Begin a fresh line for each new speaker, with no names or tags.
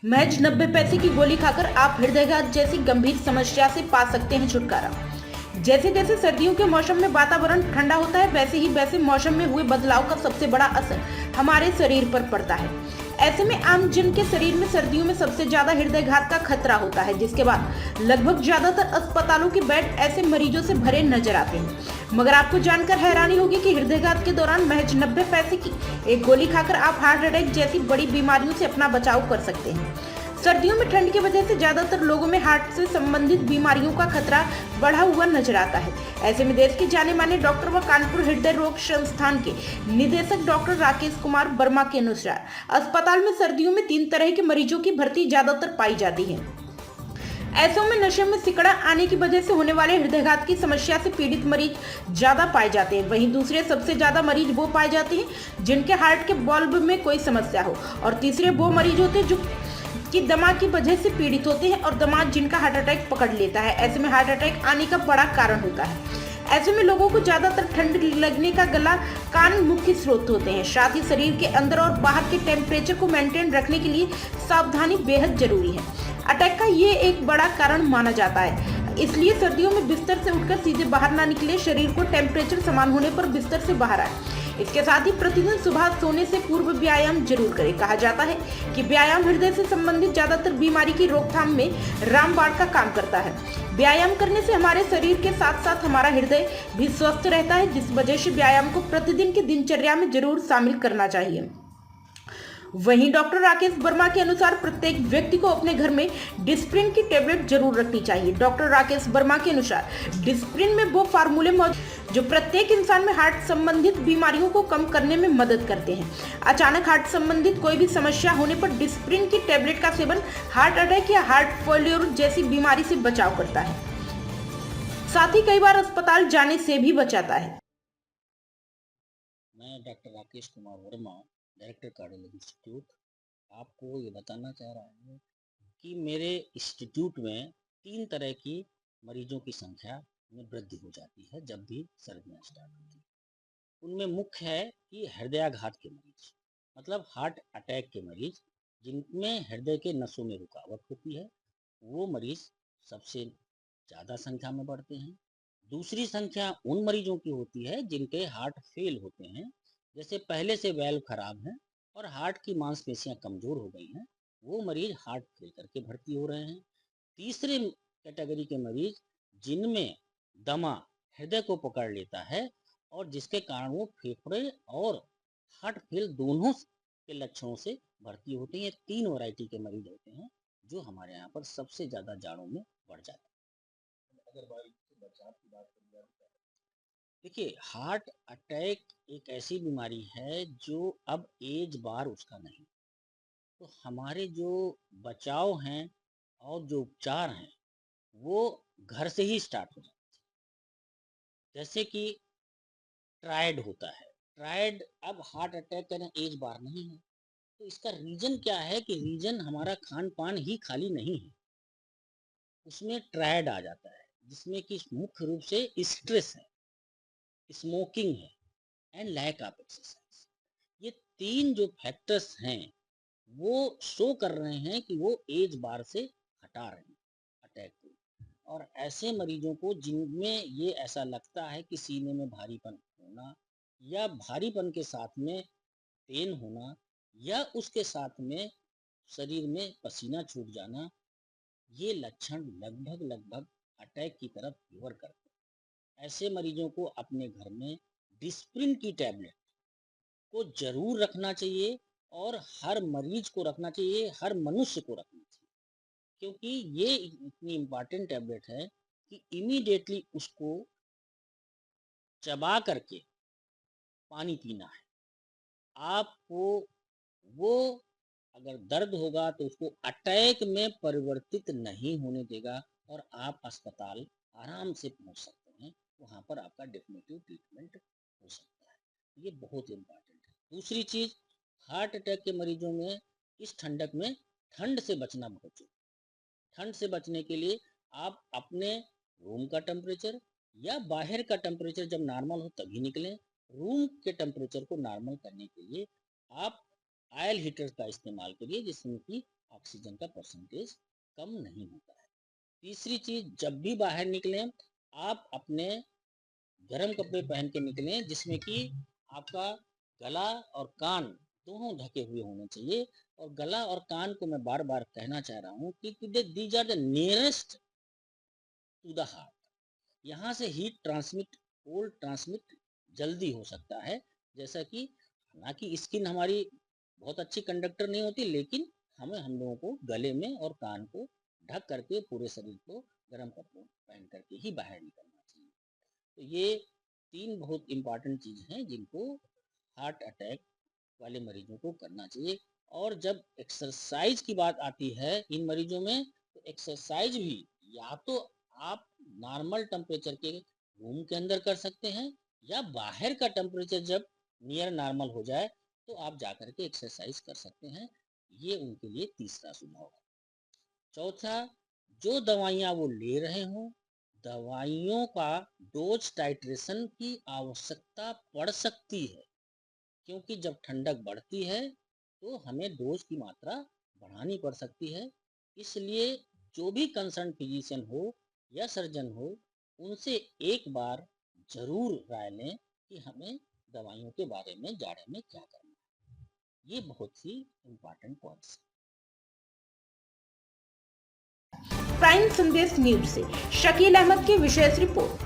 महज 90 पैसे की गोली खाकर आप हृदयघात जैसी गंभीर समस्या से पा सकते हैं छुटकारा। जैसे जैसे सर्दियों के मौसम में वातावरण ठंडा होता है, वैसे मौसम में हुए बदलाव का सबसे बड़ा असर हमारे शरीर पर पड़ता है। ऐसे में आम जन के शरीर में सर्दियों में सबसे ज्यादा हृदयघात का खतरा होता है, जिसके बाद लगभग ज्यादातर अस्पतालों के बेड ऐसे मरीजों से भरे नजर आते हैं। मगर आपको जानकर हैरानी होगी कि हृदयघात के दौरान महज 90 पैसे की एक गोली खाकर आप हार्ट अटैक जैसी बड़ी बीमारियों से अपना बचाव कर सकते हैं। सर्दियों में ठंड की वजह से ज्यादातर लोगों में हार्ट से संबंधित बीमारियों का खतरा बढ़ा हुआ नजर आता है। ऐसे में देश के जाने माने डॉक्टर व कानपुर हृदय रोग संस्थान के निदेशक डॉक्टर राकेश कुमार वर्मा के अनुसार अस्पताल में सर्दियों में 3 तरह के मरीजों की भर्ती ज्यादातर पाई जाती है। ऐसों में नशे में सिकड़ा आने की वजह से होने वाले हृदयघात की समस्या से पीड़ित मरीज ज्यादा पाए जाते हैं। वहीं दूसरे सबसे ज्यादा मरीज वो पाए जाते हैं जिनके हार्ट के बल्ब में कोई समस्या हो, और तीसरे वो मरीज होते हैं जो कि दमा की वजह से पीड़ित होते हैं और दमा जिनका हार्ट अटैक पकड़ लेता है। ऐसे में हार्ट अटैक आने का बड़ा कारण होता है। ऐसे में लोगों को ज्यादातर ठंड लगने का गला कान मुख्य स्रोत होते हैं। साथ ही शरीर के अंदर और बाहर के टेम्परेचर को मेंटेन रखने के लिए सावधानी बेहद जरूरी है। अटैक का ये एक बड़ा कारण माना जाता है, इसलिए सर्दियों में बिस्तर से उठकर सीधे बाहर ना निकले, शरीर को टेम्परेचर समान होने पर बिस्तर से बाहर आए। इसके साथ ही प्रतिदिन सुबह सोने से पूर्व व्यायाम जरूर करें। कहा जाता है कि व्यायाम हृदय से संबंधित ज्यादातर बीमारी की रोकथाम में रामबाण का काम करता है। व्यायाम करने से हमारे शरीर के साथ साथ हमारा हृदय भी स्वस्थ रहता है, जिस वजह से व्यायाम को प्रतिदिन की दिनचर्या में जरूर शामिल करना चाहिए। वहीं डॉक्टर राकेश वर्मा के अनुसार प्रत्येक व्यक्ति को अपने घर में डिस्प्रिन की टेबलेट जरूर रखनी चाहिए। डॉक्टर राकेश वर्मा के अनुसार डिस्प्रिन में वो फार्मूले मौजूद जो प्रत्येक इंसान में हार्ट संबंधित बीमारियों को कम करने में मदद करते हैं। अचानक हार्ट संबंधित कोई भी समस्या होने पर डिस्प्रिन की टेबलेट का सेवन हार्ट अटैक या हार्ट फेल्योर जैसी बीमारी से बचाव करता है, साथ ही कई बार अस्पताल जाने से भी बचाता है।
मैं doctor Rakesh Kumar Verma, director cardiology institute, आपको ये बताना चाह रहा हूँ कि मेरे इंस्टीट्यूट में 3 तरह की मरीजों की संख्या में वृद्धि हो जाती है जब भी सर्दियाँ स्टार्ट होती हैं। उनमें मुख्य है कि हृदयाघात के मरीज, मतलब हार्ट अटैक के मरीज, जिनमें हृदय के नसों में रुकावट होती है, वो मरीज सबसे ज़्यादा संख्या में बढ़ते हैं। दूसरी संख्या उन मरीजों की होती है जिनके हार्ट फेल होते हैं, जैसे पहले से वैल्व खराब है और हार्ट की मांसपेशियां कमजोर हो गई हैं, वो मरीज हार्ट फेल करके भर्ती हो रहे हैं। तीसरे कैटेगरी के मरीज जिनमें दमा हृदय को पकड़ लेता है और जिसके कारण वो फेफड़े और हार्ट फेल दोनों के लक्षणों से भर्ती होते हैं। 3 वैरायटी के मरीज होते हैं जो हमारे यहाँ पर सबसे ज़्यादा जाड़ों में बढ़ जाते हैं। अगर बचाव की बात करी जाए तो देखिए, हार्ट अटैक एक ऐसी बीमारी है जो अब एज बार उसका नहीं। तो हमारे जो बचाव हैं और जो उपचार हैं वो घर से ही स्टार्ट हो जाते हैं। जैसे कि ट्रायड होता है। ट्रायड अब हार्ट अटैक का ना एज बार नहीं है। तो इसका रीजन क्या है कि रीजन हमारा खान पान ही खाली नहीं है, उसमें ट्रायड आ जाता है, जिसमें कि मुख्य रूप से स्ट्रेस है, स्मोकिंग है एंड लैक ऑफ एक्सरसाइज। ये 3 जो फैक्टर्स हैं वो शो कर रहे हैं कि वो एज बार से हटा रहे हैं अटैक को। और ऐसे मरीजों को जिनमें ये ऐसा लगता है कि सीने में भारीपन होना या भारीपन के साथ में पेन होना या उसके साथ में शरीर में पसीना छूट जाना, ये लक्षण लगभग लगभग अटैक की तरफ फेवर करते हैं। ऐसे मरीजों को अपने घर में डिस्प्रिन की टैबलेट को जरूर रखना चाहिए और हर मरीज को रखना चाहिए, हर मनुष्य को रखना चाहिए, क्योंकि ये इतनी इम्पॉर्टेंट टैबलेट है कि इमीडिएटली उसको चबा करके पानी पीना है। आपको वो अगर दर्द होगा तो उसको अटैक में परिवर्तित नहीं होने देगा और आप अस्पताल आराम से पहुंच सकते हैं। वहां पर आपका डेफिनेटिव ट्रीटमेंट हो सकता है। ये बहुत इम्पॉर्टेंट है। दूसरी चीज, हार्ट अटैक के मरीजों में इस ठंडक में ठंड से बचना बहुत जरूरी है। ठंड से बचने के लिए आप अपने रूम का टेम्परेचर या बाहर का टेम्परेचर जब नॉर्मल हो तभी निकलें। रूम के टेम्परेचर को नॉर्मल करने के लिए आप ऑयल हीटर का इस्तेमाल करिए, जिसमें कि ऑक्सीजन का परसेंटेज कम नहीं होता है। तीसरी चीज, जब भी बाहर निकलें आप अपने गर्म कपड़े पहन के निकलें जिसमें कि आपका गला और कान दोनों ढके हुए होने चाहिए। और गला और कान को मैं बार बार कहना चाह रहा हूँ कि these are the nearest to the heart. यहाँ से हीट ट्रांसमिट, कोल्ड ट्रांसमिट जल्दी हो सकता है। जैसा कि हालांकि स्किन हमारी बहुत अच्छी कंडक्टर नहीं होती, लेकिन हम लोगों को गले में और कान को ढक करके पूरे शरीर को गर्म कपड़ों पहन करके ही बाहर निकलना चाहिए। तो ये 3 बहुत इम्पॉर्टेंट चीज़ हैं जिनको हार्ट अटैक वाले मरीजों को करना चाहिए। और जब एक्सरसाइज की बात आती है इन मरीजों में, तो एक्सरसाइज भी या तो आप नॉर्मल टेम्परेचर के रूम के अंदर कर सकते हैं, या बाहर का टेम्परेचर जब नियर नॉर्मल हो जाए तो आप जा कर के एक्सरसाइज कर सकते हैं। ये उनके लिए तीसरा सुझाव है। चौथा, जो दवाइयाँ वो ले रहे हों, दवाइयों का डोज टाइट्रेशन की आवश्यकता पड़ सकती है, क्योंकि जब ठंडक बढ़ती है तो हमें डोज की मात्रा बढ़ानी पड़ सकती है। इसलिए जो भी कंसर्न फिजिशियन हो या सर्जन हो, उनसे एक बार जरूर राय लें कि हमें दवाइयों के बारे में जाड़े में क्या करना है। ये बहुत ही इम्पोर्टेंट पॉइंट्स।
प्राइम संदेश न्यूज से शकील अहमद की विशेष रिपोर्ट।